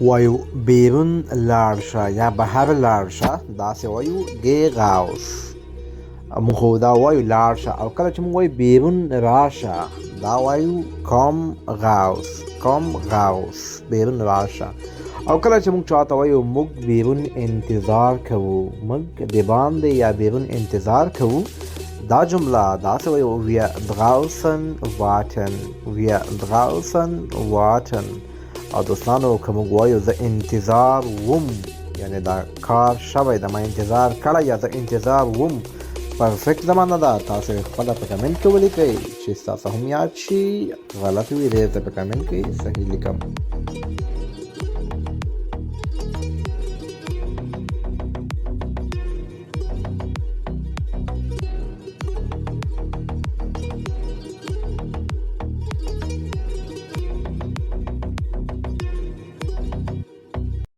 وایو بیرون لاړ شه یا بهر لاړ شه، داسې وایو geh raus. موږ خو دا وایو لاړ شه، او کله چې موږ وایو بیرون راشه دا وایو komm raus. komm raus، بیرون راشه. او کله چې موږ چاته وایو موږ بیرون انتظار کوو، موږ د باندې یا بیرون انتظار کوو، دا جمله داسې وایو wir draußen warten. wir draußen warten. او دوستانو که موږ وایو زه انتظار وم، یعنی دا کار شوی د ما انتظار کړی یا زه انتظار وم، پرفیکټ زمانه ده. تاسو خپله په کمنټ کې ولیکئ چې ستاسو هم یاد شي. غلط وي ډېر زه په کمنټ کې صحیح لیکم.